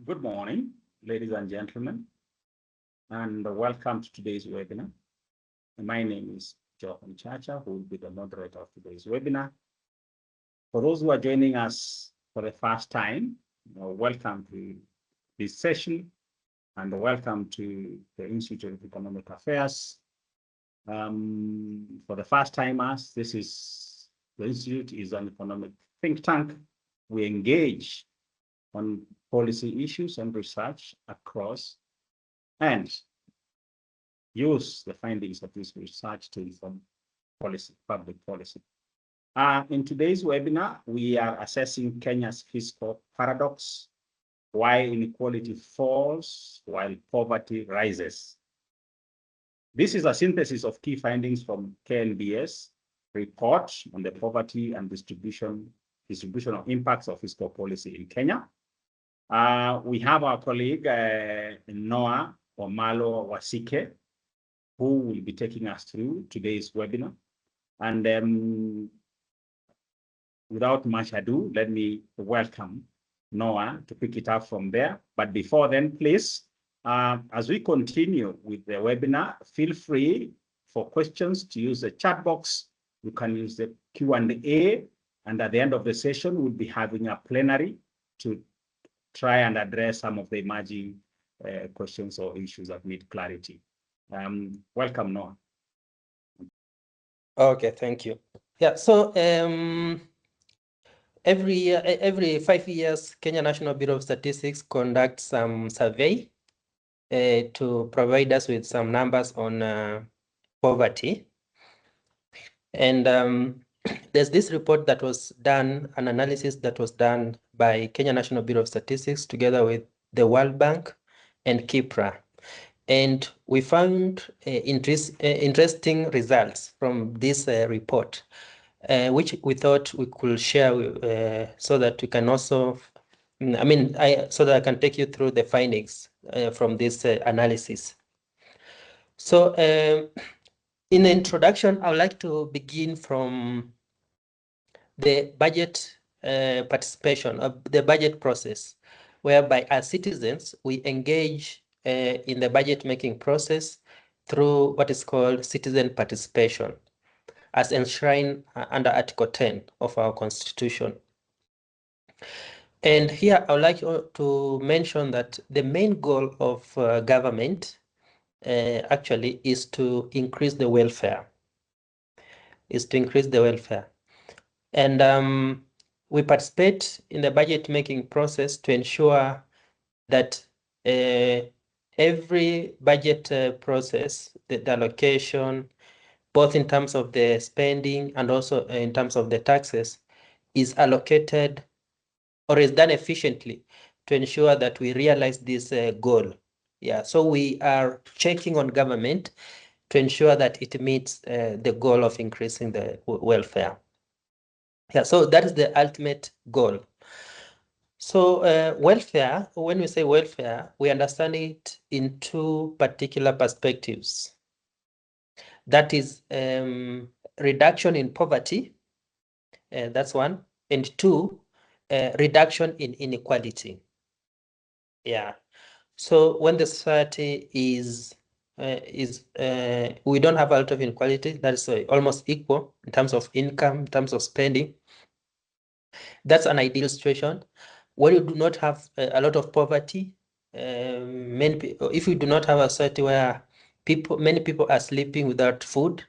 Good morning, ladies and gentlemen, and welcome to today's webinar. My name is Johan Chacha, who will be the moderator of today's webinar. For those who are joining us for the first time, welcome to this session and welcome to the Institute of Economic Affairs. For the first timers, the Institute is an economic think tank. We engage on policy issues and research across and use the findings of this research to inform public policy. In today's webinar, we are assessing Kenya's fiscal paradox, why inequality falls while poverty rises. This is a synthesis of key findings from KNBS report on the poverty and distributional impacts of fiscal policy in Kenya. We have our colleague, Noah Omalo Wasike, who will be taking us through today's webinar. And without much ado, let me welcome Noah to pick it up from there. But before then, please, as we continue with the webinar, feel free for questions to use the chat box. You can use the Q&A, and at the end of the session, we'll be having a plenary to try and address some of the emerging questions or issues that need clarity. Welcome, Noah. Okay, thank you. Yeah, so every 5 years, Kenya National Bureau of Statistics conducts some survey to provide us with some numbers on poverty. And there's this report that was done, an analysis that was done by Kenya National Bureau of Statistics together with the World Bank and KIPRA. And we found interesting results from this report, which we thought we could share so that we can also, so that I can take you through the findings from this analysis. So in the introduction, I would like to begin from the budget participation of the budget process, whereby as citizens, we engage in the budget making process through what is called citizen participation, as enshrined under Article 10 of our Constitution. And here I would like to mention that the main goal of government actually is to increase the welfare. And we participate in the budget making process to ensure that every budget process, the allocation, both in terms of the spending and also in terms of the taxes, is allocated or is done efficiently to ensure that we realize this goal. Yeah, so we are checking on government to ensure that it meets the goal of increasing the welfare. Yeah, so that is the ultimate goal. So welfare, when we say welfare, we understand it in two particular perspectives. That is reduction in poverty, that's one, and two, reduction in inequality. Yeah, so when the society is we don't have a lot of inequality, that is almost equal in terms of income, in terms of spending. That's an ideal situation. When you do not have a lot of poverty, if you do not have a society where many people are sleeping without food,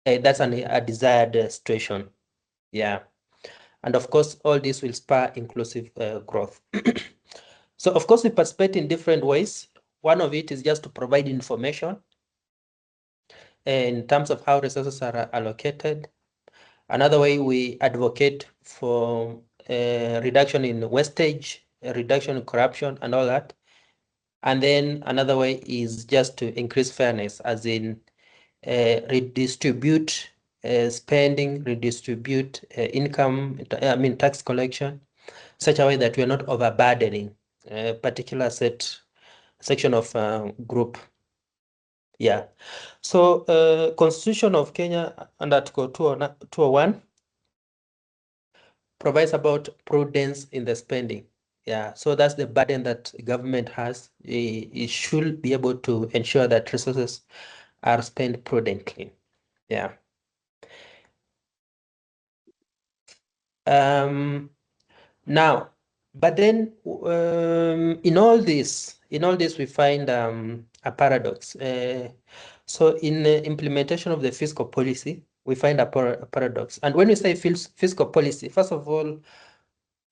that's a desired situation. Yeah, and of course, all this will spur inclusive growth. So of course, we participate in different ways. One of it is just to provide information in terms of how resources are allocated. Another way, we advocate for reduction in wastage, reduction in corruption and all that. And then another way is just to increase fairness, as in redistribute spending, redistribute income, tax collection, such a way that we are not overburdening a particular section of group. Yeah, so Constitution of Kenya under Article 201 provides about prudence in the spending. Yeah, so that's the burden that government has. It should be able to ensure that resources are spent prudently. Yeah. Now, but then in all this, we find a paradox. So in the implementation of the fiscal policy, we find a paradox. And when we say fiscal policy, first of all,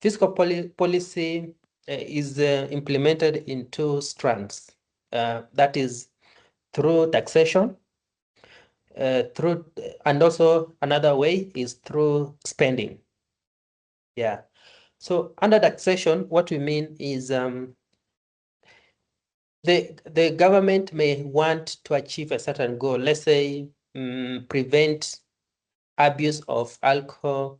fiscal policy is implemented in two strands. That is through taxation, and also another way is through spending. Yeah. So under taxation, what we mean is the government may want to achieve a certain goal. Let's say prevent abuse of alcohol,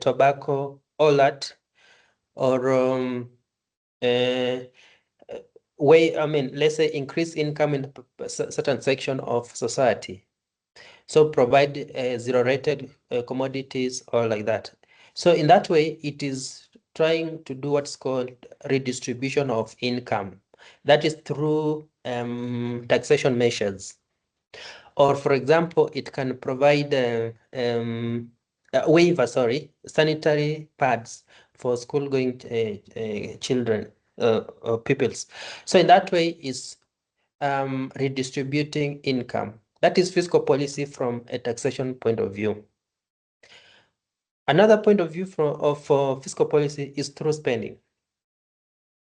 tobacco, all that, or let's say increase income in a certain section of society. So provide zero-rated commodities or like that. So in that way, it is trying to do what's called redistribution of income. That is through taxation measures. Or for example, it can provide sanitary pads for school-going children or pupils. So in that way, is redistributing income. That is fiscal policy from a taxation point of view. Another point of view for fiscal policy is through spending.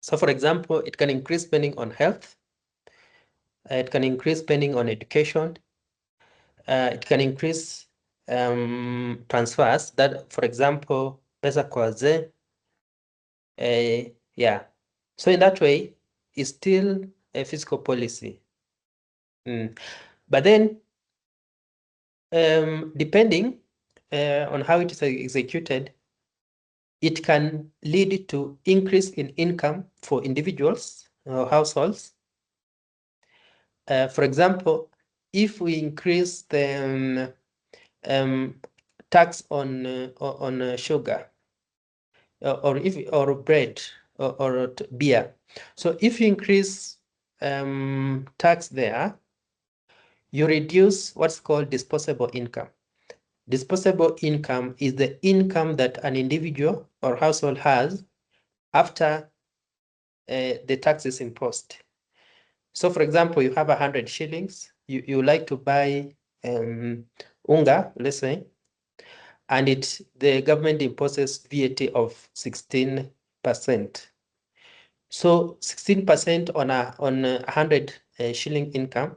So for example, it can increase spending on health. It can increase spending on education. It can increase transfers that, for example, pesa kwa wazee. Yeah. So in that way, it's still a fiscal policy. But then, depending on how it is executed, it can lead to increase in income for individuals or households. For example, if we increase the tax on sugar or bread or beer, so if you increase tax there, you reduce what's called disposable income. Disposable income is the income that an individual or household has after the tax is imposed. So for example, you have 100 shillings, you like to buy unga, let's say, and the government imposes VAT of 16%. So 16% on a 100 shilling income,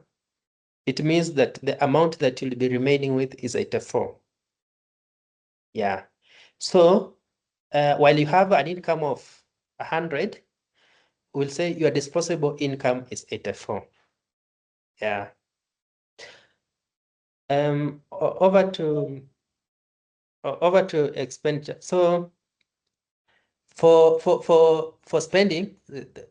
it means that the amount that you'll be remaining with is 84. Yeah. So while you have an income of 100, we'll say your disposable income is 84. Yeah. Over to expenditure. So for spending, that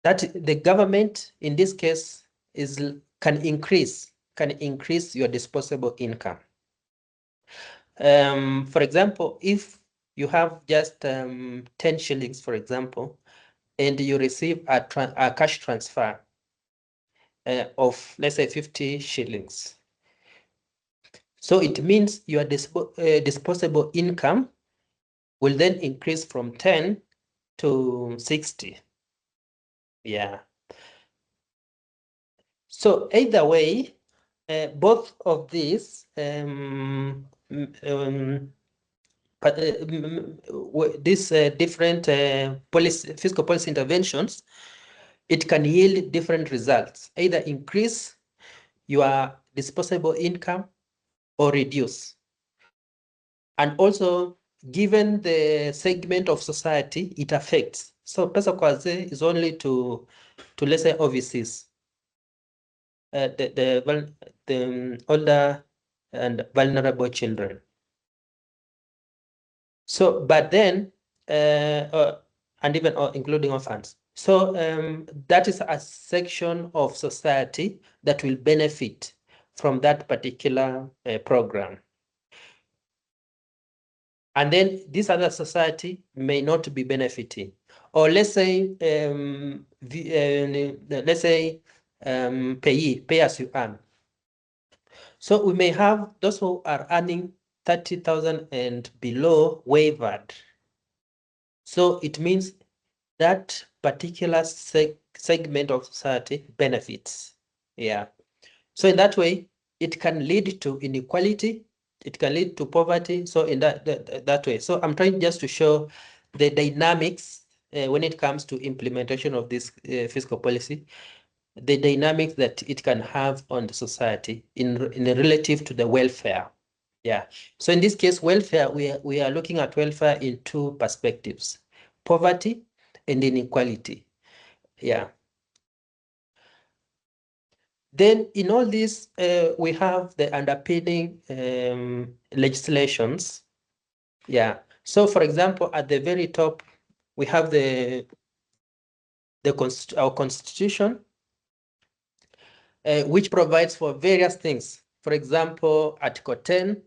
the government in this case can increase your disposable income. For example, if you have just 10 shillings, for example, and you receive a cash transfer of, let's say, 50 shillings. So it means your disposable income will then increase from 10 to 60. Yeah. So either way, both of these these different fiscal policy interventions, it can yield different results, either increase your disposable income or reduce. And also, given the segment of society it affects. So pesa kwa wazee is only to let's say overseas, the older and vulnerable children. So, but then, and even including orphans. So that is a section of society that will benefit from that particular program. and then this other society may not be benefiting. Or let's say, pay as you earn. So we may have those who are earning 30,000 and below wavered. So it means that particular segment of society benefits. Yeah. So in that way, it can lead to inequality. It can lead to poverty. So in that way. So I'm trying just to show the dynamics when it comes to implementation of this fiscal policy, the dynamics that it can have on the society in relative to the welfare. Yeah. So in this case, welfare, we are looking at welfare in two perspectives: poverty and inequality. Yeah. Then in all this, we have the underpinning legislations. Yeah. So for example, at the very top, we have our constitution, which provides for various things. For example, Article 10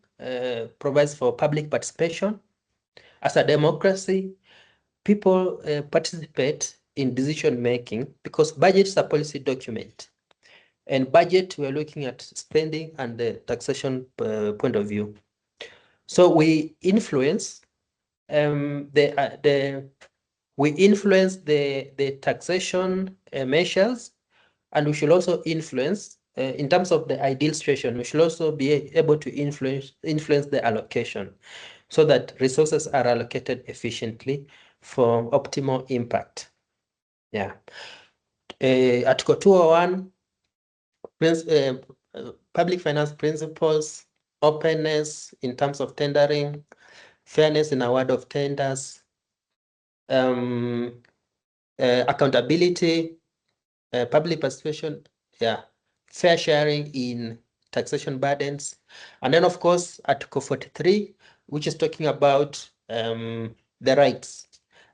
provides for public participation. As a democracy, people participate in decision making because budget is a policy document. And budget, we're looking at spending and the taxation point of view. So we influence the taxation measures, and we should also influence in terms of the ideal situation. We should also be able to influence the allocation so that resources are allocated efficiently for optimal impact. Yeah. Article 201, public finance principles, openness in terms of tendering, fairness in award of tenders, accountability, public participation, yeah, fair sharing in taxation burdens. And then, of course, Article 43, which is talking about the rights,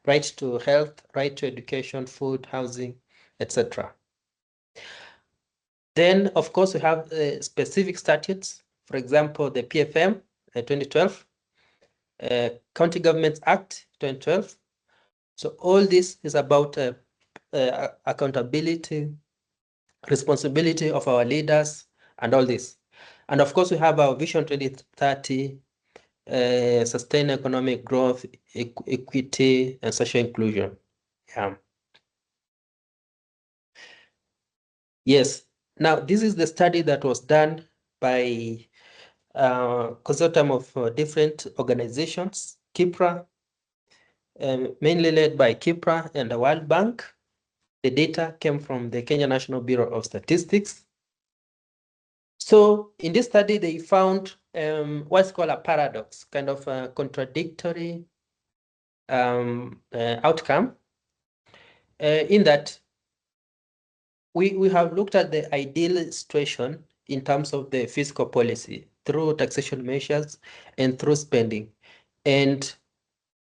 right to health, right to education, food, housing, etc. Then, of course, we have specific statutes. For example, the PFM 2012, County Governments Act 2012. So all this is about accountability, responsibility of our leaders, and all this. And of course, we have our Vision 2030, sustain economic growth, equity, and social inclusion. Yeah. Yes. Now, this is the study that was done by consortium of different organizations, KIPRA, mainly led by KIPRA and the World Bank. The data came from the Kenya National Bureau of Statistics. So in this study, they found what's called a paradox, kind of a contradictory outcome, in that we have looked at the ideal situation in terms of the fiscal policy through taxation measures and through spending, and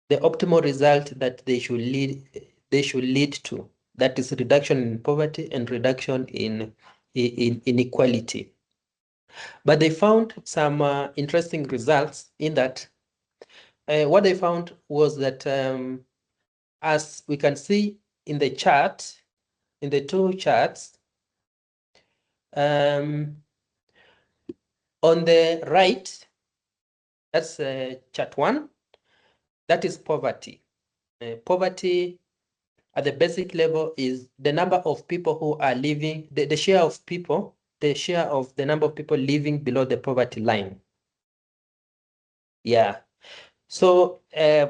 the optimal result that they should lead to, that is reduction in poverty and reduction in inequality. But they found some interesting results in that what they found was that as we can see in the chart, in the two charts, on the right, that's chart 1, that is poverty. Poverty at the basic level is the number of people who are living, the share of people, the share of the number of people living below the poverty line. Yeah. So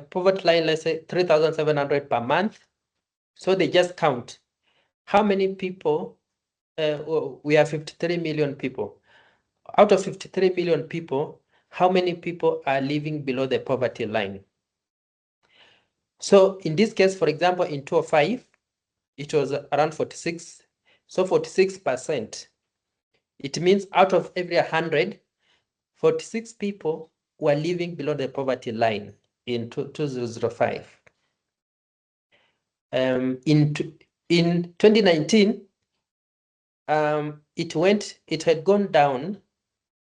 poverty line, let's say 3,700 per month. So they just count how many people, we have 53 million people. Out of 53 million people, how many people are living below the poverty line? So in this case, for example, in 2005, it was around 46. So 46%. It means out of every 100, 46 people were living below the poverty line in 2005. In 2019, it had gone down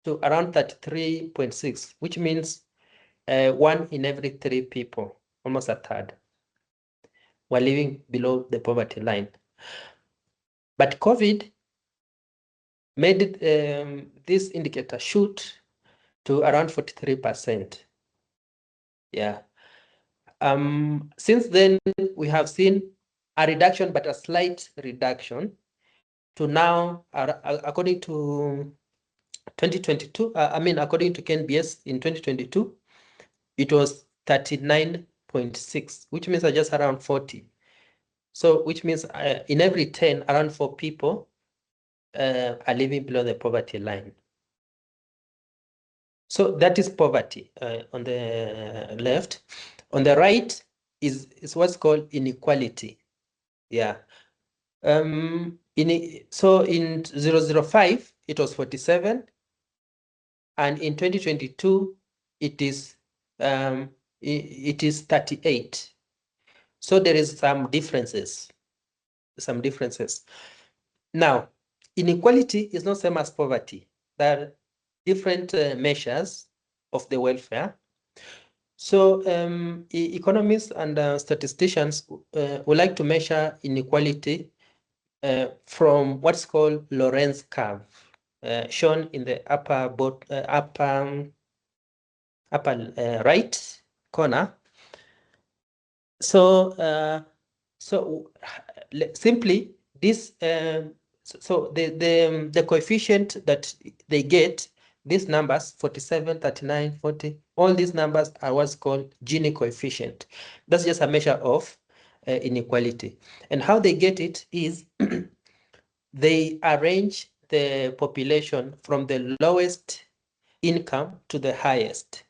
to around 33.6, which means 1 in every 3 people, almost a third, were living below the poverty line. But COVID made this indicator shoot to around 43%. Yeah. Since then, we have seen a reduction, but a slight reduction to now, according to 2022, according to KNBS in 2022, it was 39.6, which means just around 40. So, which means in every 10, around 4 people are living below the poverty line. So that is poverty on the left. On the right is what's called inequality. Yeah. So in 005, it was 47. And in 2022, it is 38. So there is some differences. Now, inequality is not same as poverty. There are different measures of the welfare. So economists and statisticians would like to measure inequality from what's called Lorenz curve, shown in the upper right corner. So simply this the coefficient that they get, these numbers 47, 39, 40, all these numbers are what's called Gini coefficient. That's just a measure of inequality. And how they get it is they arrange the population from the lowest income to the highest.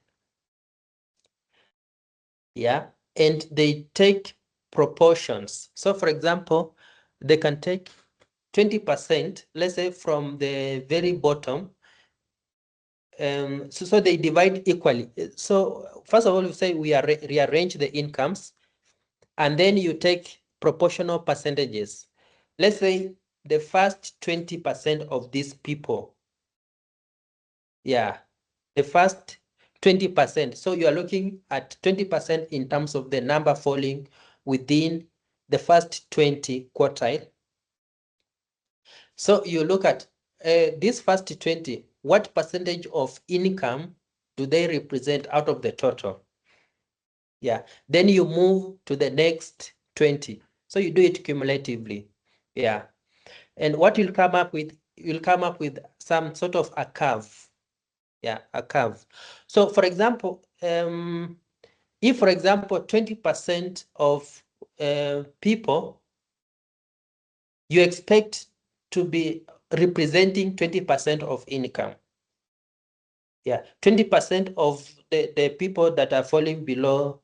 Yeah, and they take proportions. So for example, they can take 20%, let's say from the very bottom. So they divide equally. So first of all, we say we rearrange the incomes, and then you take proportional percentages. Let's say the first 20% of these people. Yeah, the first 20%. So you are looking at 20% in terms of the number falling within the first 20 quartile. So you look at this first 20, what percentage of income do they represent out of the total? Yeah, then you move to the next 20. So you do it cumulatively. Yeah, and what you'll come up with, some sort of a curve. Yeah, a curve. So for example, if for example 20% of people you expect to be representing 20% of income. Yeah, 20% of the people that are falling below,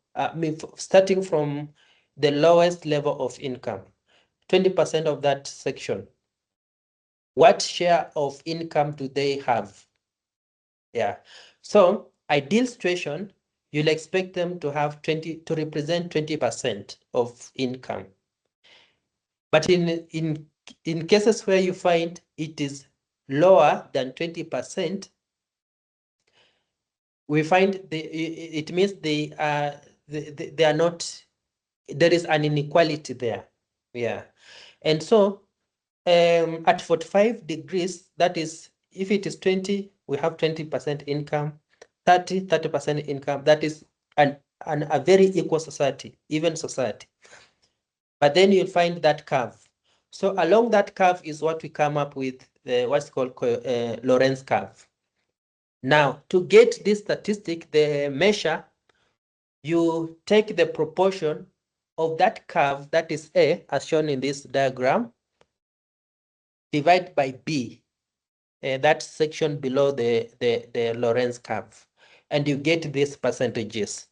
starting from the lowest level of income, 20% of that section. What share of income do they have? Yeah, so ideal situation, you'll expect them to have to represent 20% of income. But in cases where you find it is lower than 20%, we find it means they are not, there is an inequality there. Yeah. And so at 45 degrees, that is, if it is 20, we have 20% income, 30% income. That is a very equal society, even society. But then you'll find that curve. So along that curve is what we come up with what's called Lorenz curve. Now, to get this statistic, the measure, you take the proportion of that curve, that is A, as shown in this diagram, divide by B, that section below the Lorenz curve, and you get these percentages.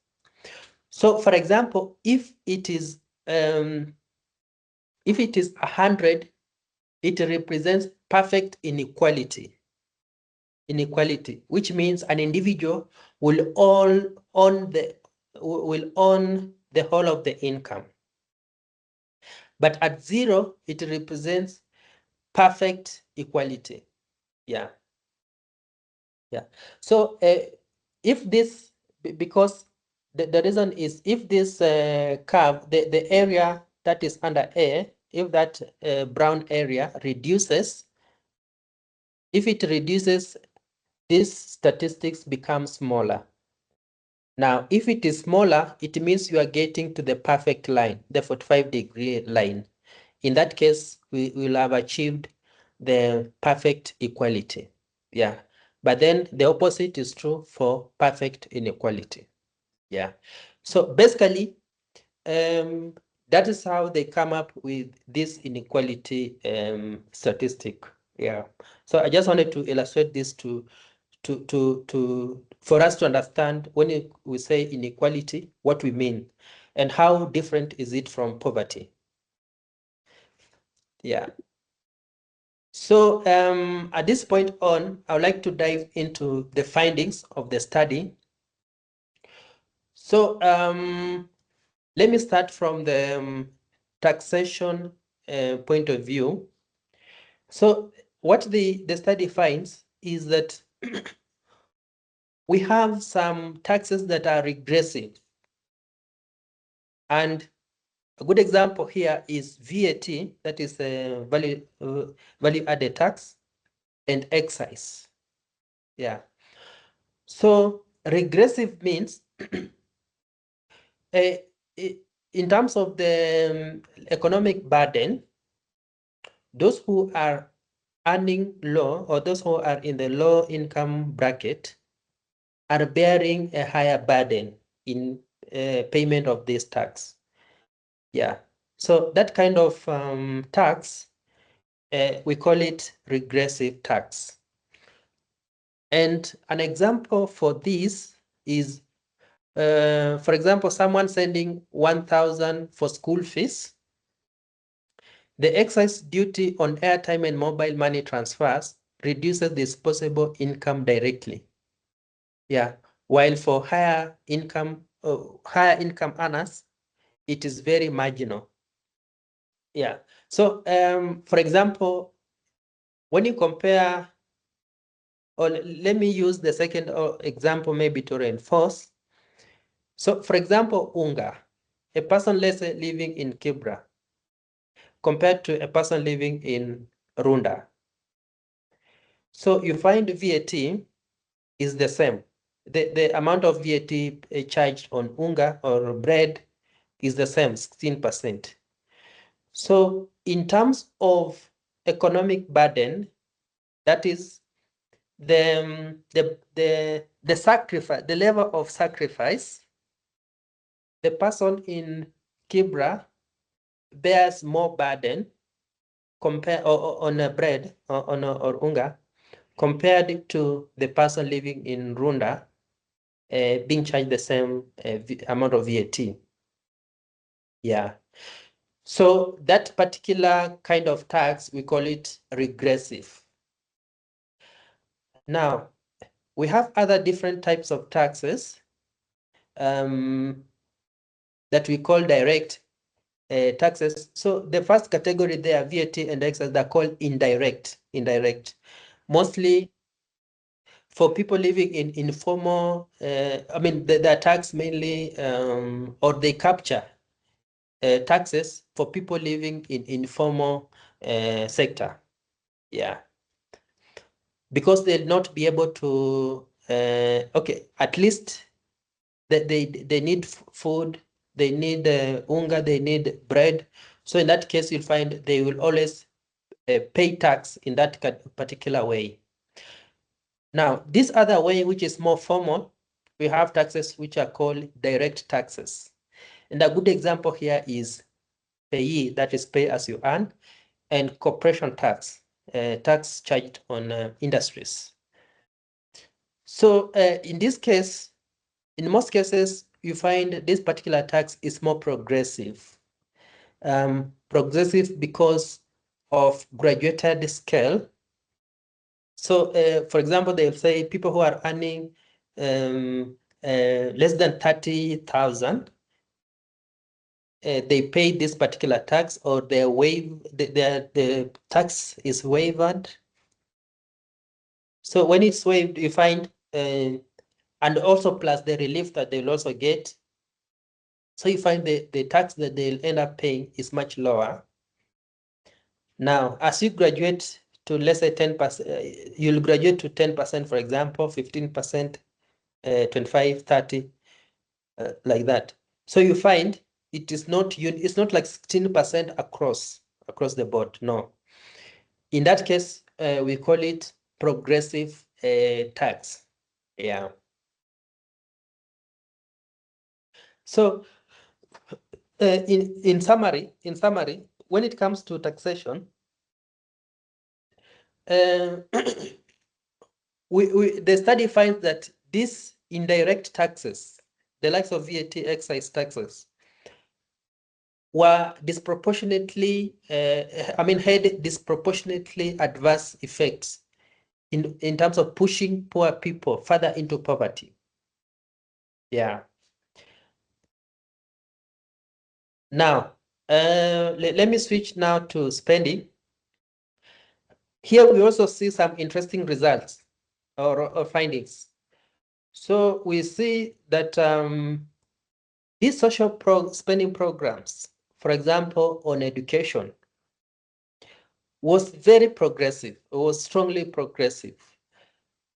So, for example, if it is 100, it represents perfect inequality. Which means an individual will own the whole of the income. But at 0, it represents perfect equality. Yeah. So if this because the reason is if this curve, the area that is under A, if that brown area reduces, if it reduces, this statistics become smaller. Now, if it is smaller, it means you are getting to the perfect line, the 45-degree line. In that case, we will have achieved the perfect equality. Yeah. But then the opposite is true for perfect inequality. Yeah. So basically, that is how they come up with this inequality statistic. Yeah. So I just wanted to illustrate this for us to understand when we say inequality, what we mean, and how different is it from poverty. Yeah. So at this point on, I would like to dive into the findings of the study. So let me start from the taxation point of view. So what the study finds is that we have some taxes that are regressive. And a good example here is VAT, that is a value added tax, and excise. Yeah. So regressive means in terms of the economic burden, those who are earning low or those who are in the low income bracket are bearing a higher burden in payment of this tax. Yeah. So that kind of tax, we call it regressive tax. And an example for this is, for example, someone sending 1,000 for school fees. The excise duty on airtime and mobile money transfers reduces disposable income directly. Yeah. While for higher income earners, it is very marginal. Yeah. So, for example, when you compare, or let me use the second example maybe to reinforce. So, for example, Unga, a person, let's say, living in Kibra, compared to a person living in Runda. So you find VAT is the same. The amount of VAT charged on Unga or bread is the same, 16%. So in terms of economic burden, that is the sacrifice, the level of sacrifice, the person in Kibra bears more burden compare on a bread or Unga compared to the person living in Runda being charged the same amount of VAT. Yeah. So that particular kind of tax, we call it regressive. Now, we have other different types of taxes that we call direct taxes. So the first category there, VAT and excise, they're called indirect. Mostly for people living in informal, I mean, they're taxed mainly, or they capture taxes for people living in informal sector. Yeah. Because they'll not be able to, okay, at least they need food, they need unga, they need bread. So in that case, you'll find they will always pay tax in that particular way. Now, this other way, which is more formal, we have taxes which are called direct taxes. And a good example here is payee, that is pay as you earn, and corporation tax, tax charged on industries. So in this case, in most cases, you find this particular tax is more progressive. Progressive because of graduated scale. So, for example, they'll say people who are earning less than 30,000, they pay this particular tax, or the tax is waived. So when it's waived, you find and also plus the relief that they'll also get. So you find the tax that they'll end up paying is much lower. Now, as you graduate to, let's say 10%, you'll graduate to 10%, for example, 15%, 25, 30, like that. So you find it's not like 16% across the board. No. In that case, we call it progressive tax. Yeah. So in summary, when it comes to taxation, the study finds that these indirect taxes, the likes of VAT, excise taxes, were disproportionately, had disproportionately adverse effects in terms of pushing poor people further into poverty. Yeah. Now, let me switch now to spending. Here we also see some interesting results or findings. So we see that these social spending programs, for example, on education, was very progressive, was strongly progressive.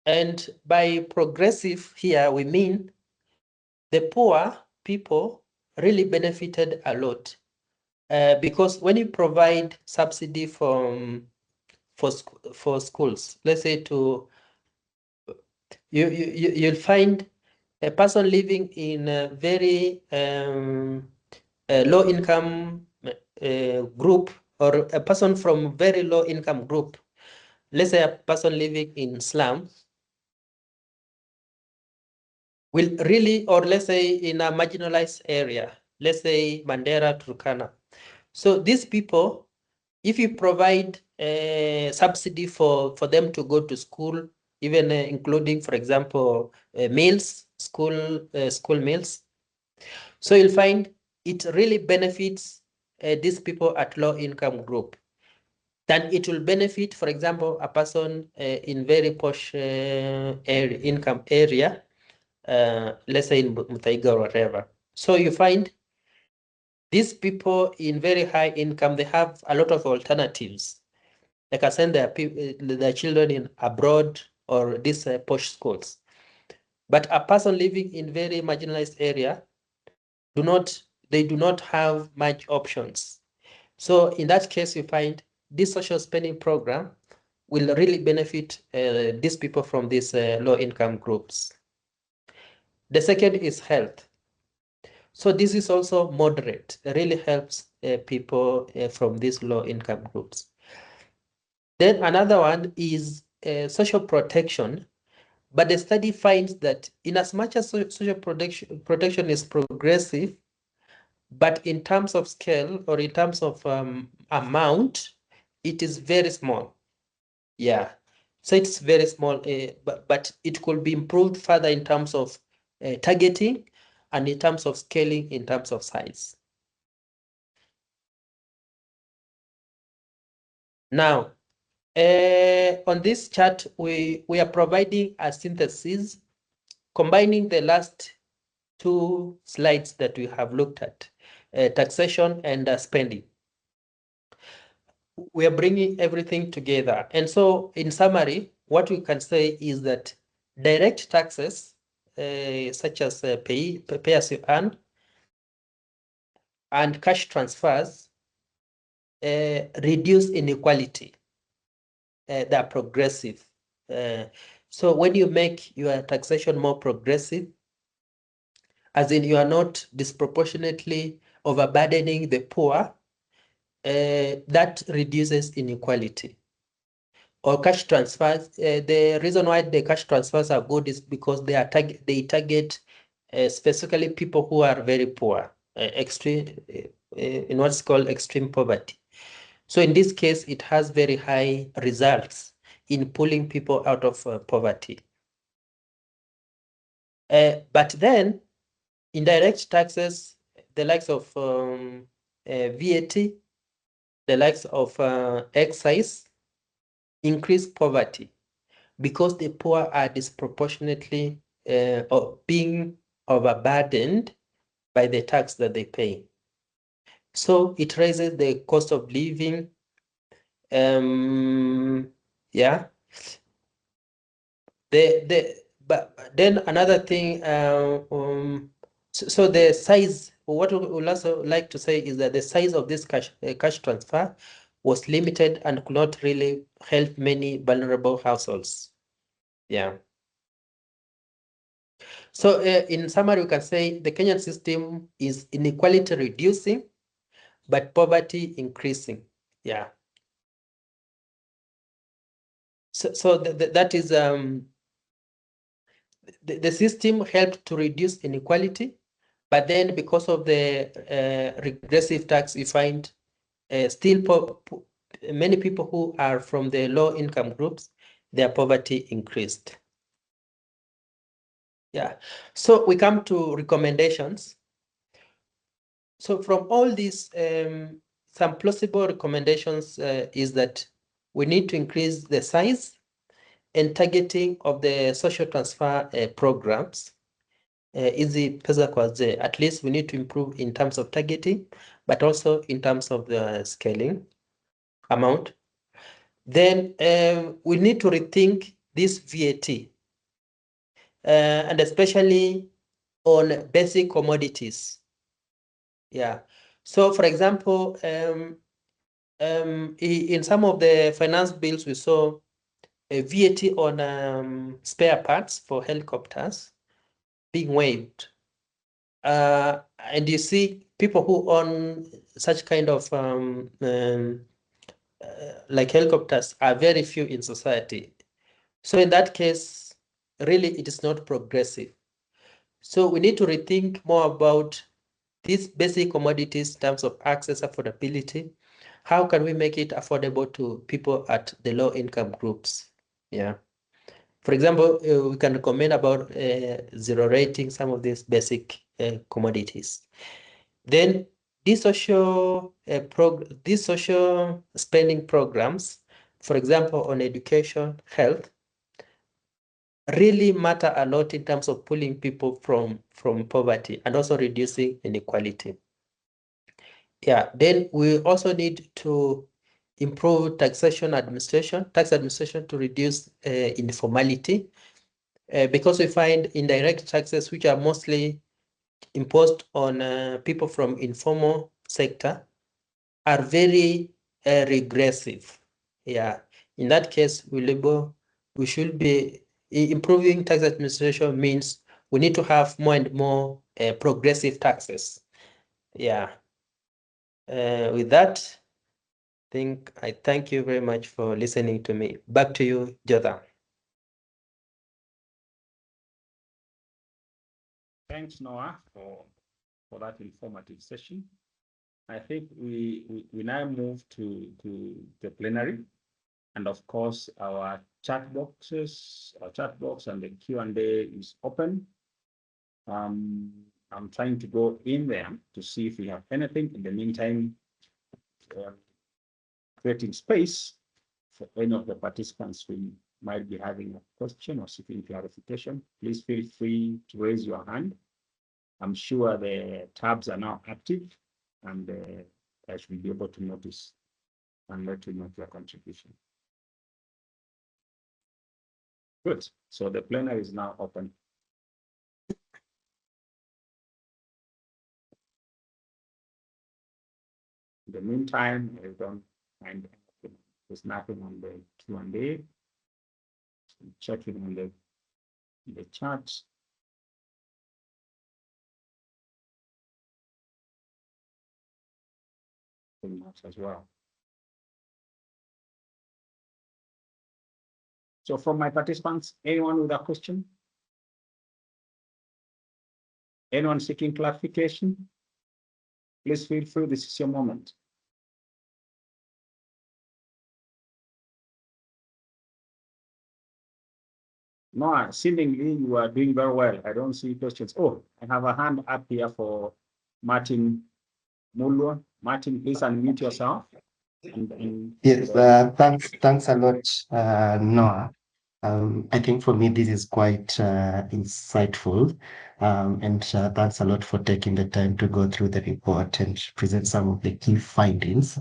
And by progressive here, we mean the poor people really benefited a lot. Because when you provide subsidy for schools, let's say you'll find a person living in a very low income group, or a person from very low income group, let's say a person living in slums, will really, or let's say in a marginalized area, let's say Mandera, Turkana. So these people, if you provide a subsidy for them to go to school, even including, for example, meals, school meals, so you'll find it really benefits these people at low income group. Then it will benefit, for example, a person in very posh income area, let's say in Muthaiga or whatever. So you find these people in very high income, they have a lot of alternatives. They can send their children in abroad or these posh schools. But a person living in very marginalized area, they do not have much options. So in that case, you find this social spending program will really benefit these people from these low income groups. The second is health. So this is also moderate. It really helps people from these low income groups. Then another one is social protection. But the study finds that in as much as social protection is progressive, but in terms of scale or in terms of amount, it is very small. Yeah. So it's very small, but it could be improved further in terms of targeting and in terms of scaling, in terms of size. Now, on this chart, we are providing a synthesis combining the last two slides that we have looked at, taxation and spending. We are bringing everything together. And so in summary, what we can say is that direct taxes, such as pay as you earn, and cash transfers reduce inequality. They are progressive. So when you make your taxation more progressive, as in you are not disproportionately overburdening the poor, that reduces inequality. Or cash transfers, the reason why the cash transfers are good is because they target specifically people who are very poor, extreme, in what's called extreme poverty. So in this case, it has very high results in pulling people out of poverty. But then indirect taxes, the likes of VAT, the likes of excise, increase poverty because the poor are disproportionately or being overburdened by the tax that they pay. So it raises the cost of living. Yeah. But then another thing, so the size, what we would also like to say is that the size of this cash transfer was limited and could not really help many vulnerable households. Yeah. So in summary, we can say the Kenyan system is inequality reducing, but poverty increasing. Yeah. So that is the system helped to reduce inequality, but then because of the regressive tax, we find still many people who are from the low income groups, their poverty increased. Yeah. So we come to recommendations. So from all these, some plausible recommendations is that we need to increase the size and targeting of the social transfer programs. Easy pesa kwa wazee. At least we need to improve in terms of targeting, but also in terms of the scaling amount. Then we need to rethink this VAT, and especially on basic commodities. Yeah. So, for example, in some of the finance bills, we saw a VAT on spare parts for helicopters being waived. And you see people who own such kind of like helicopters are very few in society. So in that case, really it is not progressive. So we need to rethink more about these basic commodities in terms of access, affordability. How can we make it affordable to people at the low income groups? Yeah. For example, we can recommend about zero rating some of these basic commodities. Then these social spending programs, for example, on education, health, really matter a lot in terms of pulling people from poverty and also reducing inequality. Yeah, then we also need to improve tax administration to reduce informality, because we find indirect taxes which are mostly imposed on people from informal sector are very regressive. Yeah, in that case, we should be improving tax administration means we need to have more and more progressive taxes. Yeah. With that, I thank you very much for listening to me. Back to you, Jotham. Thanks, Noah, for that informative session. I think we now move to the plenary, and of course our chat box and the Q&A is open. I'm trying to go in there to see if we have anything. In the meantime, creating space for any of the participants who might be having a question or seeking clarification. Please feel free to raise your hand. I'm sure the tabs are now active, and I should be able to notice and let you know your contribution. Good. So the plenary is now open. In the meantime, I don't find anything. There's nothing on the Q&A. Checking on the chat. Pretty much as well. So from my participants, anyone with a question? Anyone seeking clarification? Please feel free, this is your moment. No, seemingly you are doing very well. I don't see questions. Oh, I have a hand up here for Martin Mulwa. Martin, please unmute yourself. Yes, thanks a lot, Noah. I think for me, this is quite insightful. And thanks a lot for taking the time to go through the report and present some of the key findings.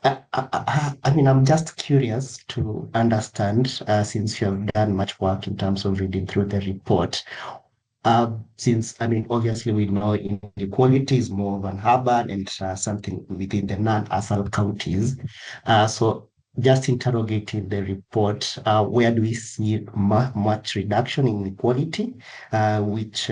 I mean, I'm just curious to understand, since you have done much work in terms of reading through the report, since, I mean, obviously we know inequality is more of an urban and something within the non-ASAL counties. So just interrogating the report, where do we see much reduction in inequality? Which,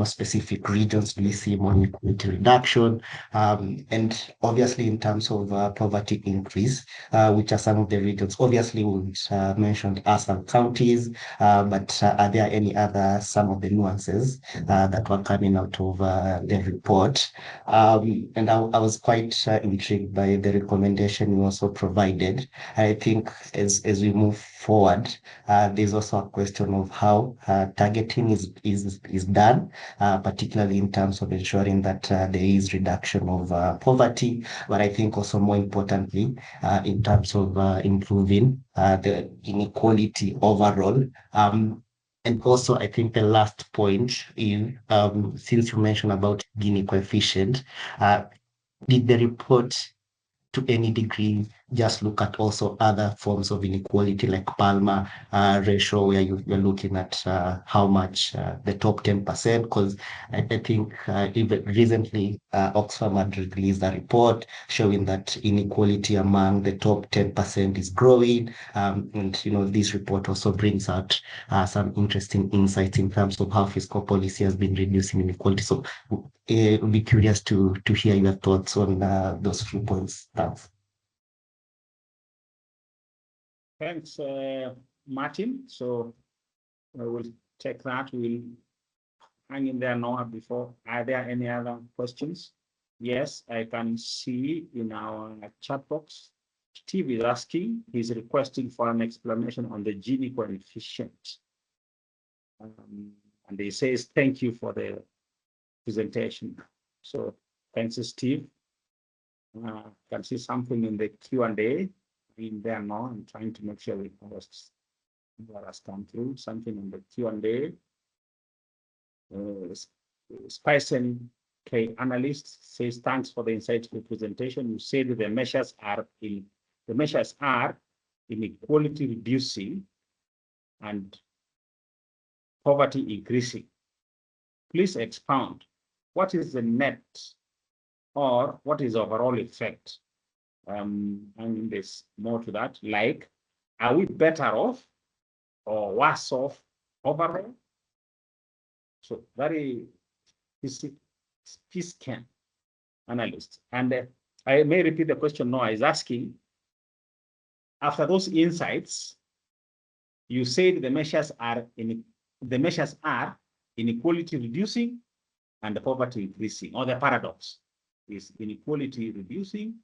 specific regions do we see more inequality reduction? And obviously in terms of poverty increase, which are some of the regions? Obviously, we mentioned ASAL counties, but are there any other, some of the nuances that were coming out of the report? And I was quite intrigued by the recommendation you also provided. I think as we move forward, there's also a question of how targeting is done, particularly in terms of ensuring that there is reduction of poverty, but I think also more importantly, in terms of improving the inequality overall. And also, I think the last point is, since you mentioned about Gini coefficient, uh, did the report to any degree just look at also other forms of inequality like Palmer ratio, where you're looking at how much the top 10%? Because I think even recently Oxfam had released a report showing that inequality among the top 10% is growing. And this report also brings out some interesting insights in terms of how fiscal policy has been reducing inequality. So I'd be curious to hear your thoughts on those few points. Thanks. Thanks, Martin. So I will take that. We'll hang in there now before. Are there any other questions? Yes, I can see in our chat box, Steve is asking, he's requesting for an explanation on the Gini coefficient. And he says, thank you for the presentation. So thanks, Steve. Can see something in the Q&A in there now. I'm trying to make sure we post what has come through. Something in the Q&A. Spicen K analyst says, thanks for the insightful presentation. You said the measures are inequality reducing and poverty increasing. Please expound. What is the net or what is overall effect? And there's more to that, like, are we better off or worse off overall? So very Fiscal analyst. And I may repeat the question Noah is asking. After those insights, you said the measures are inequality reducing and poverty increasing, or the paradox is inequality reducing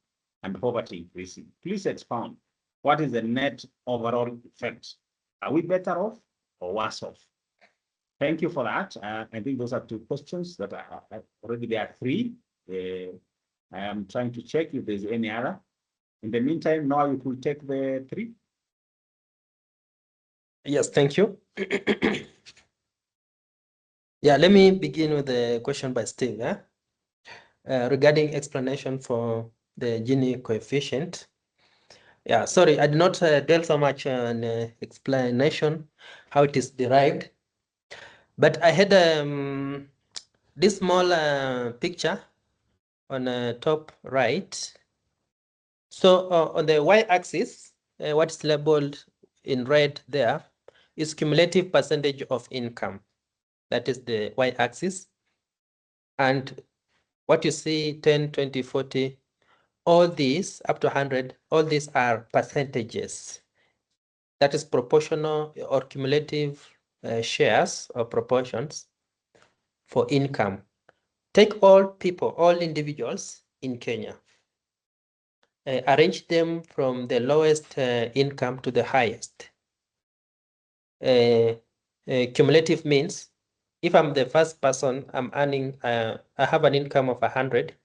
and poverty increasing. Please expound. What is the net overall effect? Are we better off or worse off? Thank you for that. I think those are two questions that are already there are three. I am trying to check if there's any other. In the meantime, now you could take the three. Yes, thank you. Yeah, let me begin with the question by Steve. Regarding explanation for the Gini coefficient. Yeah, sorry, I did not dwell so much on explanation, how it is derived. But I had this small picture on the top right. So on the y-axis, what is labeled in red there is cumulative percentage of income. That is the y-axis. And what you see, 10, 20, 40, all these up to 100, all these are percentages. That is proportional or cumulative shares or proportions for income. Take all people, all individuals in Kenya, arrange them from the lowest income to the highest. Cumulative means if I'm the first person, I'm earning, I have an income of 100,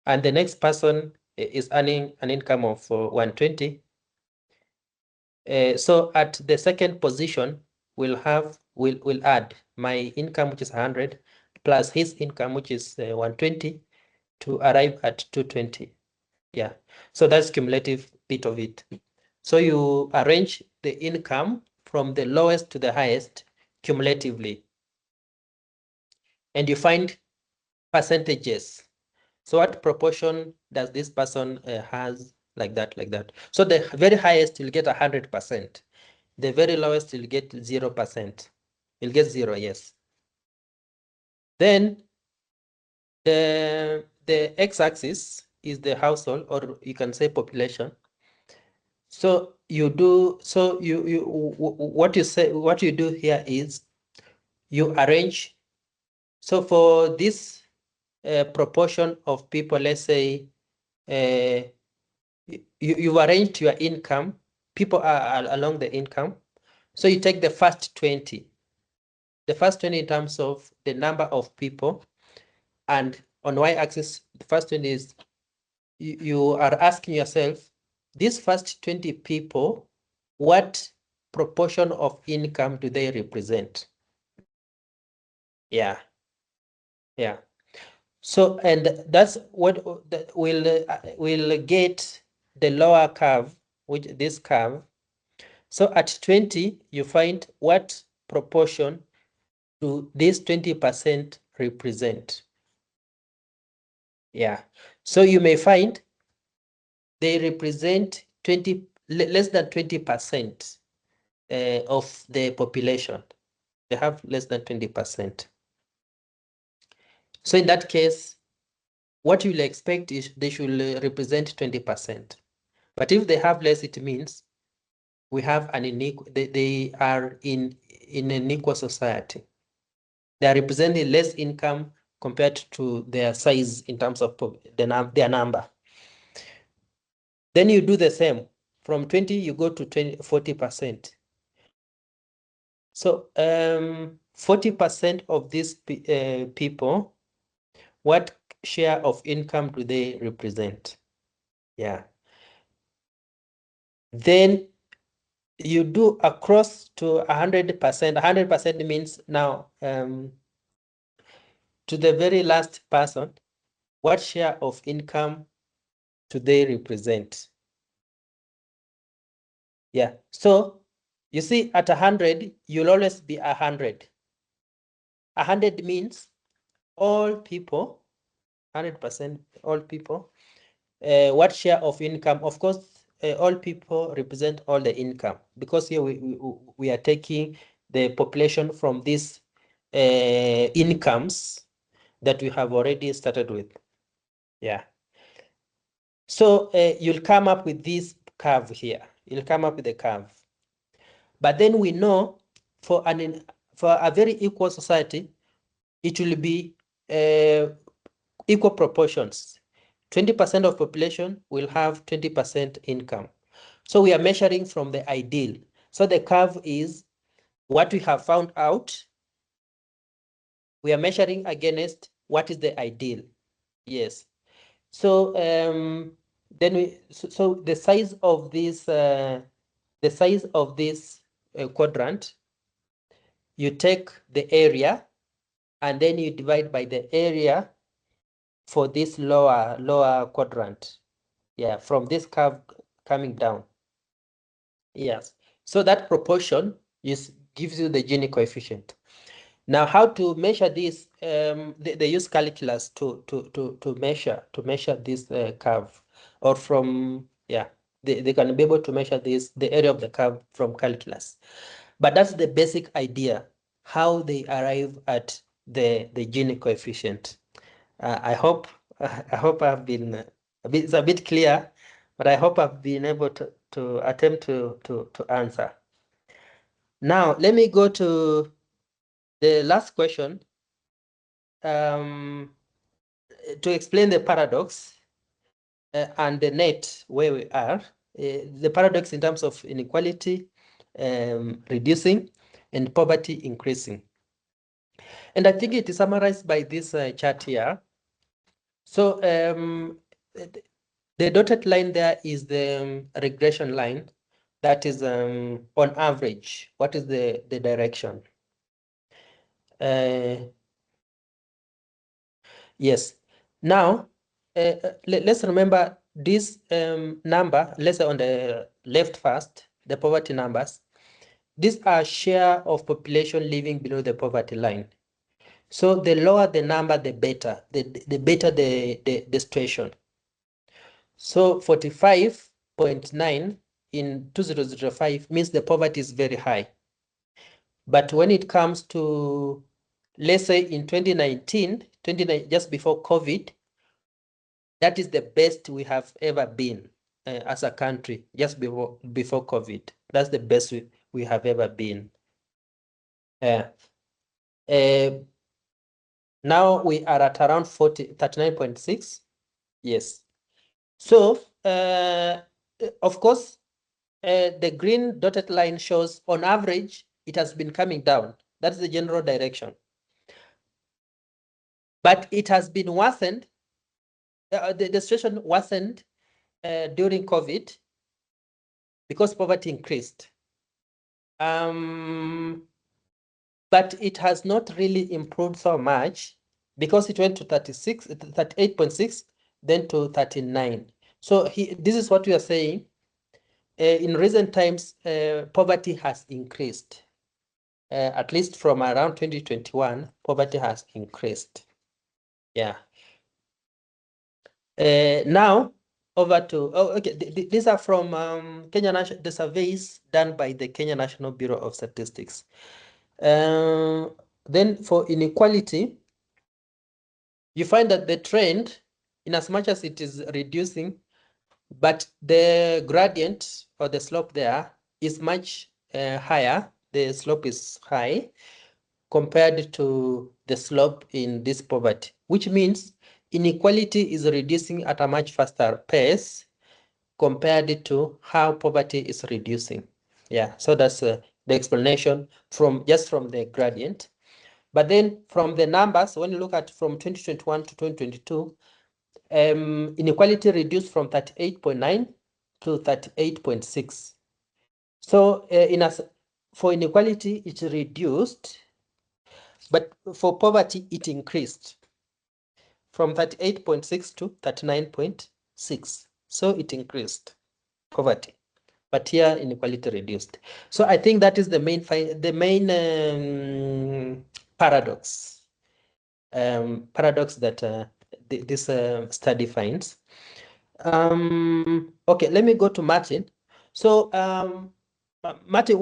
and the next person is earning an income of 120. So at the second position, we'll add my income, which is 100, plus his income, which is 120, to arrive at 220. Yeah, so that's cumulative bit of it. So you arrange the income from the lowest to the highest cumulatively, and you find percentages. So what proportion does this person has, like that, like that. So the very highest will get 100%. The very lowest will get 0%. You'll get 0, yes. Then the x-axis is the household, or you can say population. So you do, so what you do here is you arrange. So for this proportion of people, let's say you've arranged your income, people are along the income. So you take the first 20. The first 20 in terms of the number of people, and on y-axis, the first 20 is you are asking yourself, these first 20 people, what proportion of income do they represent? Yeah. So, and that's what will get the lower curve, which this curve. So at 20, you find what proportion do this 20% represent? Yeah. So you may find they represent less than 20% of the population. They have less than 20%. So in that case, what you'll expect is they should represent 20%. But if they have less, it means we have an they are in an equal society. They are representing less income compared to their size in terms of their number. Then you do the same. From 20, you go to 40%. So 40% of these people, what share of income do they represent? Yeah. Then you do across to 100%. 100% means now to the very last person, what share of income do they represent? Yeah. So you see, at 100, you'll always be 100. 100 means all people, 100%, all people. What share of income? Of course, all people represent all the income, because here we are taking the population from these incomes that we have already started with. Yeah. So you'll come up with this curve here. You'll come up with a curve. But then we know for a very equal society, it will be equal proportions. 20% of population will have 20% income. So we are measuring from the ideal. So the curve is what we have found out. We are measuring against what is the ideal. Yes. So then so the size of this quadrant, you take the area and then you divide by the area for this lower quadrant. Yeah, from this curve coming down. Yes. So that proportion gives you the Gini coefficient. Now, how to measure this? They use calculus to measure this curve, or from they can be able to measure the area of the curve from calculus. But that's the basic idea, how they arrive at the Gini coefficient. I hope I've been it's a bit clear, but I hope I've been able to attempt to answer. Now, let me go to the last question. To explain the paradox and the net where we are, the paradox in terms of inequality reducing and poverty increasing. And I think it is summarized by this chart here. So the dotted line there is the regression line. That is on average. What is the direction? Yes. Now, let's remember this number. Let's say on the left first, the poverty numbers. These are share of population living below the poverty line. So the lower the number, the better. The better the situation. So 45.9 in 2005 means the poverty is very high. But when it comes to, let's say in 2019, just before COVID, that is the best we have ever been as a country, just before COVID. That's the best we have ever been. Now we are at around 39.6. Yes. So, of course, the green dotted line shows on average, it has been coming down. That's the general direction. But it has been worsened. The situation worsened during COVID because poverty increased. But it has not really improved so much because it went to 38.6, then to 39. So this is what we are saying. In recent times, poverty has increased. At least from around 2021, poverty has increased. Yeah. Now, over to, okay, these are from the surveys done by the Kenya National Bureau of Statistics. Then for inequality, you find that the trend, in as much as it is reducing, but the gradient or the slope there is much higher. The slope is high compared to the slope in this poverty, which means inequality is reducing at a much faster pace compared to how poverty is reducing. Yeah, so that's the explanation from the gradient. But then from the numbers, when you look at from 2021 to 2022, inequality reduced from 38.9 to 38.6. So for inequality, it reduced, but for poverty, it increased from 38.6 to 39.6. So it increased poverty, but here inequality reduced. So I think that is the main paradox that this study finds. Okay, let me go to Martin. So Martin,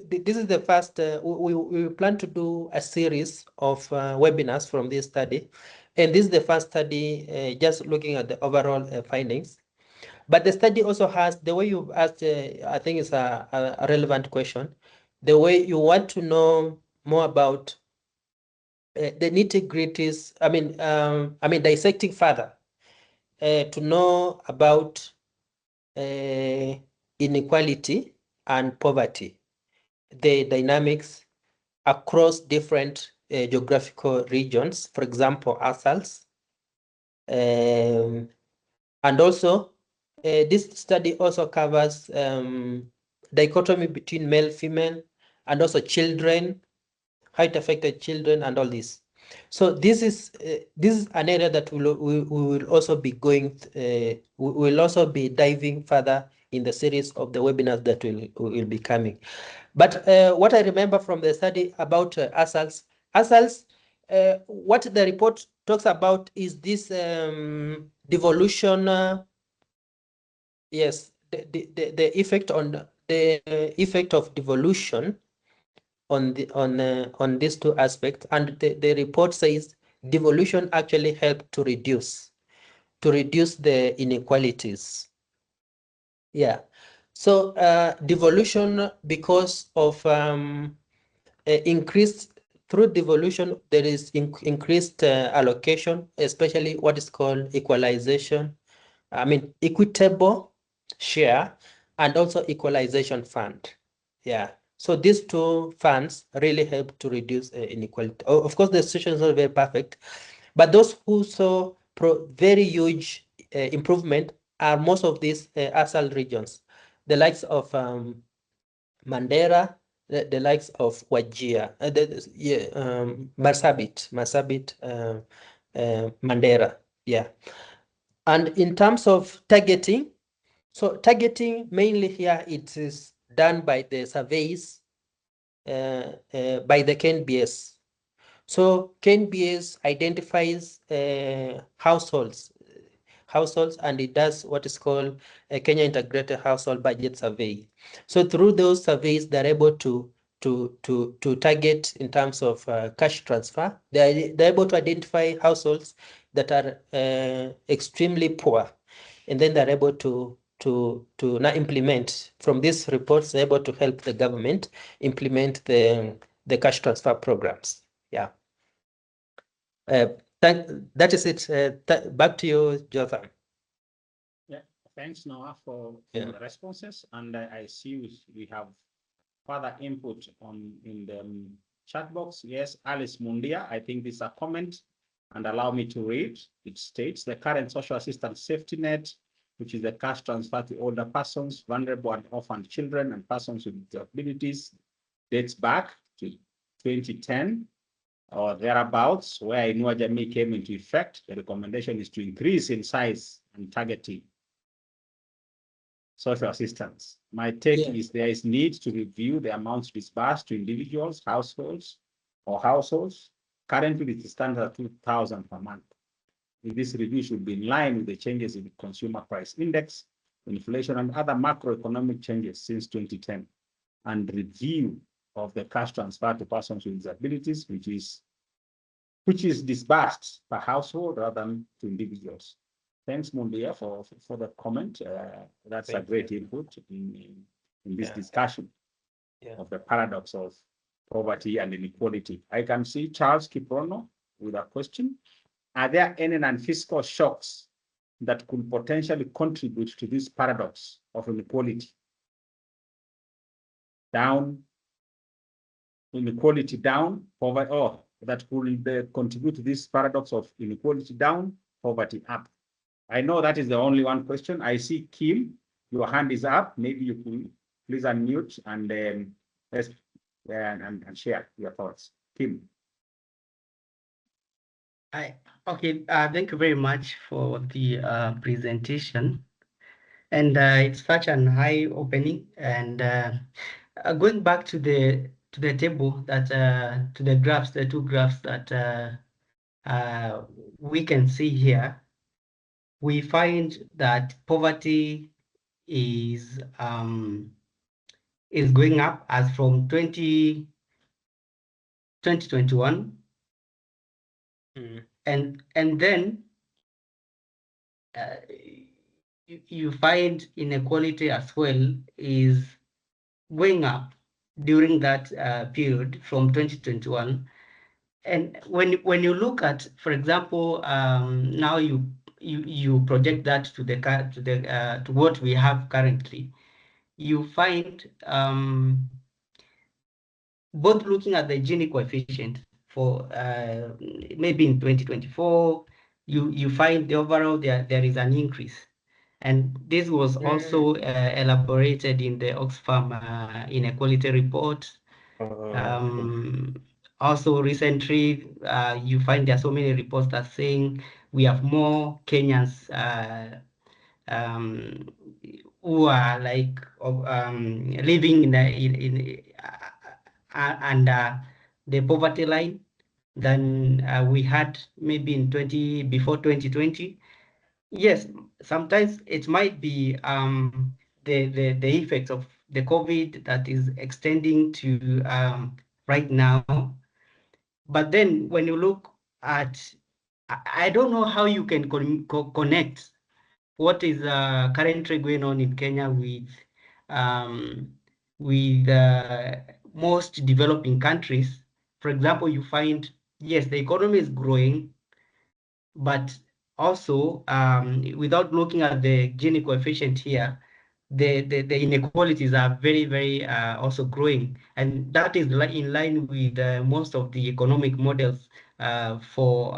this is the first, we plan to do a series of webinars from this study. And this is the first study just looking at the overall findings. But the study also has, the way you've asked, I think it's a relevant question. The way you want to know more about the nitty-gritties, I mean, dissecting further to know about inequality and poverty, the dynamics across different geographical regions, for example, ASALs. And also, this study also covers dichotomy between male, female, and also children, how it affected children and all this. So this is an area that we will also be going, we will also be diving further in the series of the webinars that will be coming. But what I remember from the study about ASALs, what the report talks about is this devolution, yes, the effect on the effect of devolution on these two aspects, and the report says devolution actually helped to reduce the inequalities. Yeah, so devolution, because of increased through devolution, there is increased allocation, especially what is called equalization. I mean, equitable share and also equalization fund. Yeah. So these two funds really help to reduce inequality. Of course, the situation is not very perfect, but those who saw very huge improvement are most of these ASAL regions. the likes of Mandera, the likes of Wajir, Marsabit, Mandera, yeah. And in terms of targeting, so targeting mainly here it is done by the surveys by the KNBS. So KNBS identifies households, and it does what is called a Kenya Integrated Household Budget Survey. So through those surveys, they're able to target in terms of cash transfer. They're able to identify households that are extremely poor, and then they're able to now implement from these reports. They're able to help the government implement the cash transfer programs. Yeah. That is it. Back to you, Jotham. Yeah, thanks, Noah, for Yeah. the responses. And I see we have further input in the chat box. Yes, Alice Mundia, I think this is a comment, and allow me to read. It states the current social assistance safety net, which is the cash transfer to older persons, vulnerable and orphan children, and persons with disabilities, dates back to 2010 or thereabouts, where Inua Jamii came into effect. The recommendation is to increase in size and targeting social assistance. My take is there is need to review the amounts disbursed to individuals, households. Currently, it stands at 2,000 per month. This review should be in line with the changes in the consumer price index, inflation, and other macroeconomic changes since 2010, and review of the cash transfer to persons with disabilities, which is disbursed per household rather than to individuals. Thanks, Mundia, for the comment. That's a great input in this discussion of the paradox of poverty and inequality. I can see Charles Kiprono with a question. Are there any non-fiscal shocks that could potentially contribute to this paradox of inequality? Inequality down, poverty, or that could contribute to this paradox of inequality down, poverty up. I know that is the only one question. I see Kim, your hand is up. Maybe you could please unmute and and share your thoughts. Kim. Okay, thank you very much for the presentation. And it's such an eye-opening. And going back to the table that to the graphs, the two graphs that we can see here, we find that poverty is going up as from 2021, and then you find inequality as well is going up during that period from 2021. And when you look at, for example, now you project that to what we have currently, you find both looking at the Gini coefficient for maybe in 2024, you find the overall there is an increase. And this was also elaborated in the Oxfam inequality report. Also recently, you find there are so many reports that saying we have more Kenyans who are like living under the poverty line than we had maybe before 2020. Yes, sometimes it might be the effects of the COVID that is extending to right now. But then when you look at, I don't know how you can connect what is currently going on in Kenya with most developing countries. For example, you find, yes, the economy is growing, but also without looking at the Gini coefficient here, the inequalities are very, very also growing. And that is in line with most of the economic models for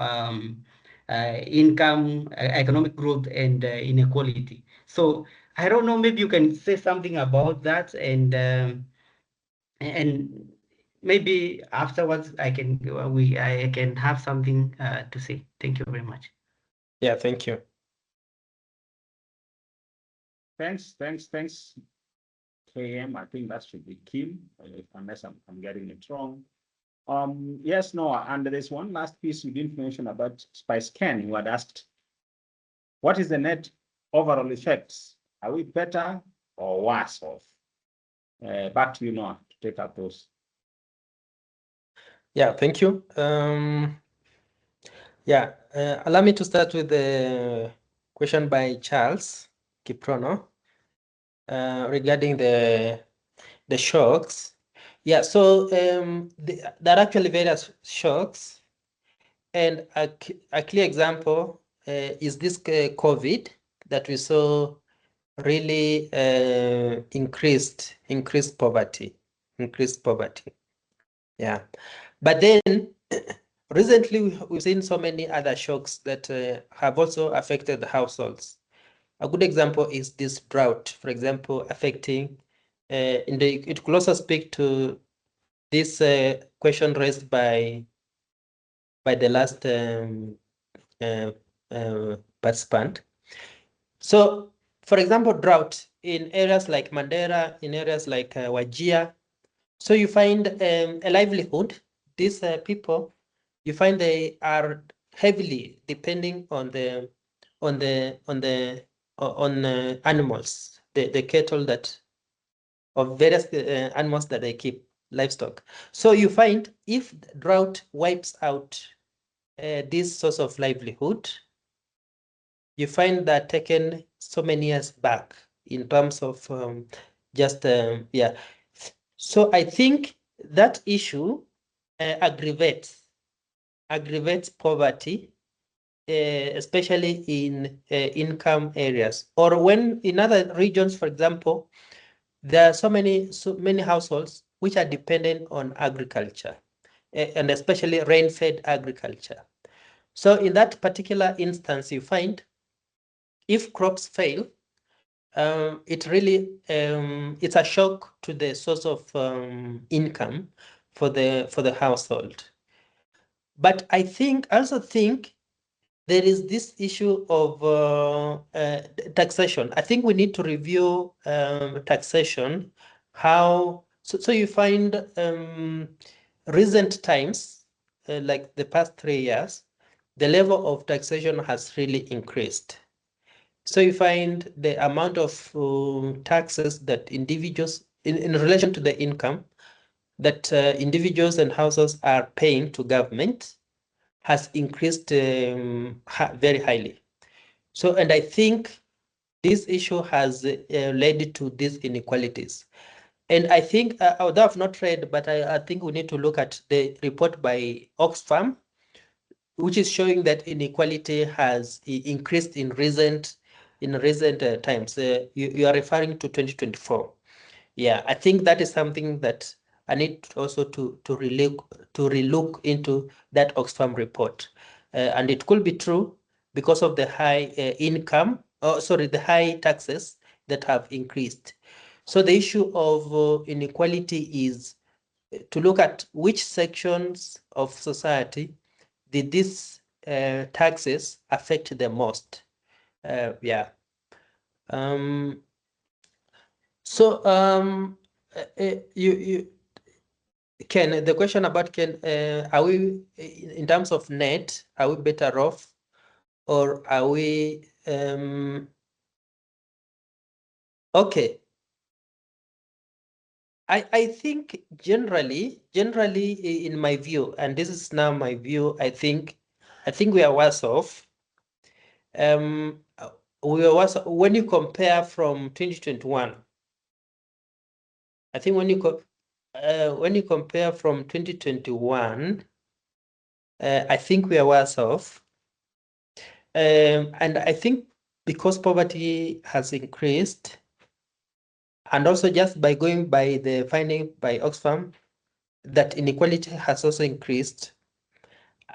income, economic growth, and inequality. So I don't know, maybe you can say something about that, and maybe afterwards I can I can have something to say. Thank you very much. Yeah, thank you. Thanks. KM, I think that should be Kim, unless I'm getting it wrong. Yes, no, and there's one last piece you didn't mention about Spice Ken, who had asked, what is the net overall effects? Are we better or worse off? Back to you, Noah, to take up those. Yeah, thank you. Yeah, allow me to start with the question by Charles Kiprono regarding the shocks. Yeah, so there are actually various shocks, and a clear example is this COVID that we saw really increased poverty. Yeah, but then recently we've seen so many other shocks that have also affected the households. A good example is this drought, for example, affecting it could also speak to this question raised by the last participant. So, for example, drought in areas like Mandera, in areas like Wajir. So you find a livelihood. These people, you find they are heavily depending on animals, the cattle that of various animals that they keep, livestock. So you find if drought wipes out this source of livelihood, you find that taken so many years back in terms of yeah. So I think that issue aggravates poverty, especially in income areas, or when in other regions, for example, there are so many households which are dependent on agriculture, and especially rain-fed agriculture. So in that particular instance, you find if crops fail, it really it's a shock to the source of income for the household. But I also think there is this issue of taxation. I think we need to review taxation. So you find recent times, like the past 3 years, the level of taxation has really increased. So you find the amount of taxes that individuals, in relation to the income, that individuals and households are paying to government has increased very highly. So, and I think this issue has led to these inequalities. And I think, although I've not read, but I think we need to look at the report by Oxfam, which is showing that inequality has increased in recent times. You are referring to 2024. Yeah, I think that is something that I need also to relook into that Oxfam report, and it could be true because of the high income. The high taxes that have increased. So the issue of inequality is to look at which sections of society did these taxes affect the most. Yeah. So you Ken, the question about Ken, are we in terms of net, are we better off, or are we okay? I think generally in my view, and this is now my view, I think we are worse off. We are worse when you compare from 2021. I think when you compare from 2021, I think we are worse off. And I think because poverty has increased, and also just by going by the finding by Oxfam, that inequality has also increased,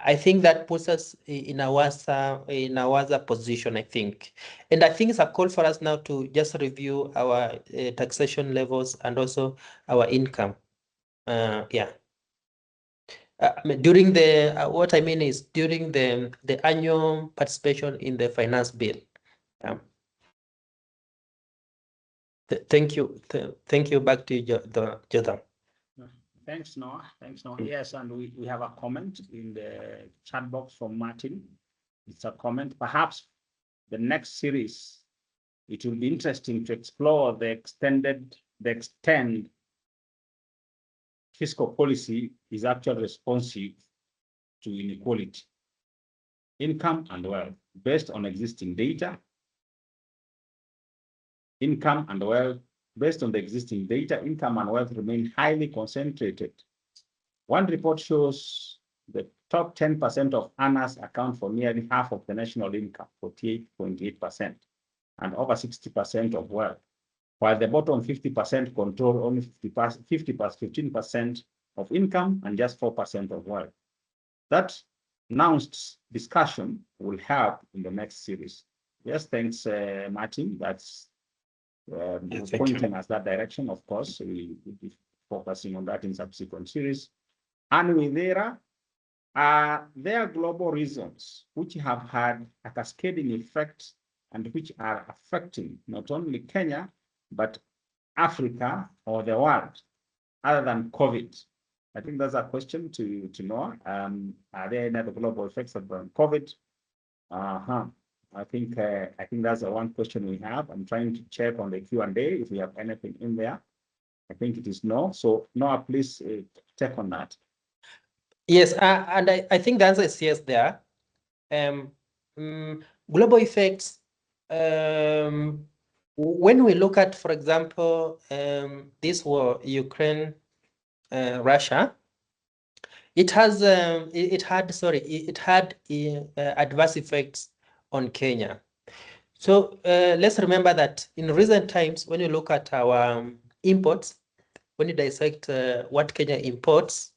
I think that puts us in a worse position, I think. And I think it's a call for us now to just review our taxation levels and also our income. Yeah. During the what I mean is during the annual participation in the finance bill. Thank you. Thank you. Back to you, Jotham. Thanks, Noah. Thanks, Noah. Yes, and we have a comment in the chat box from Martin. It's a comment. Perhaps the next series, it will be interesting to explore the extent fiscal policy is actually responsive to inequality, income and wealth, based on existing data. Income and wealth, based on the existing data, income and wealth remain highly concentrated. One report shows the top 10% of earners account for nearly half of the national income, 48.8%, and over 60% of wealth, while the bottom 50% control only 15% of income and just 4% of wealth. That announced discussion will help in the next series. Yes, thanks, Martin. That's pointing us that direction. Of course, we will be focusing on that in subsequent series. And with there are global reasons which have had a cascading effect and which are affecting not only Kenya, but Africa or the world, other than COVID. I think that's a question to Noah. Are there any other global effects of COVID? I think that's the one question we have. I'm trying to check on the Q&A if we have anything in there. I think it is no. So Noah, please take on that. Yes, and I think the answer is yes there. Global effects, when we look at, for example, this war, Ukraine, Russia, it had adverse effects on Kenya. So let's remember that in recent times, when you look at our imports, when you dissect what Kenya imports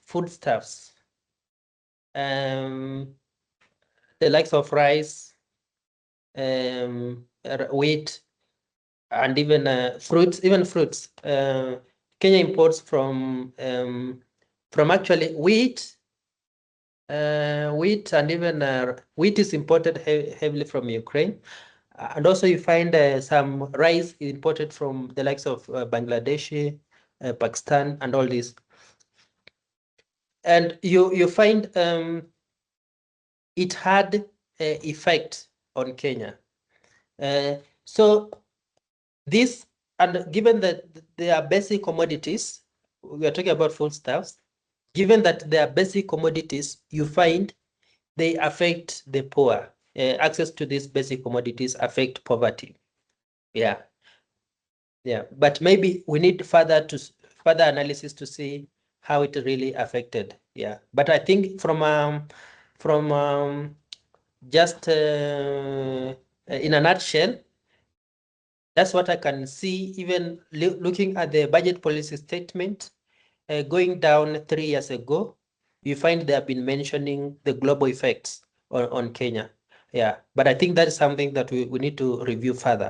foodstuffs, the likes of rice, wheat, and even fruits. Kenya imports from actually wheat, and even wheat is imported heavily from Ukraine. And also you find some rice imported from the likes of Bangladesh, Pakistan, and all this. And you find it had an effect on Kenya. So this, and given that they are basic commodities, we are talking about foodstuffs, given that they are basic commodities, you find they affect the poor. Access to these basic commodities affect poverty. Yeah. But maybe we need further analysis to see how it really affected. Yeah. But I think from just in a nutshell, that's what I can see. Even looking at the budget policy statement, going down 3 years ago, you find they have been mentioning the global effects on Kenya. Yeah, but I think that's something that we need to review further.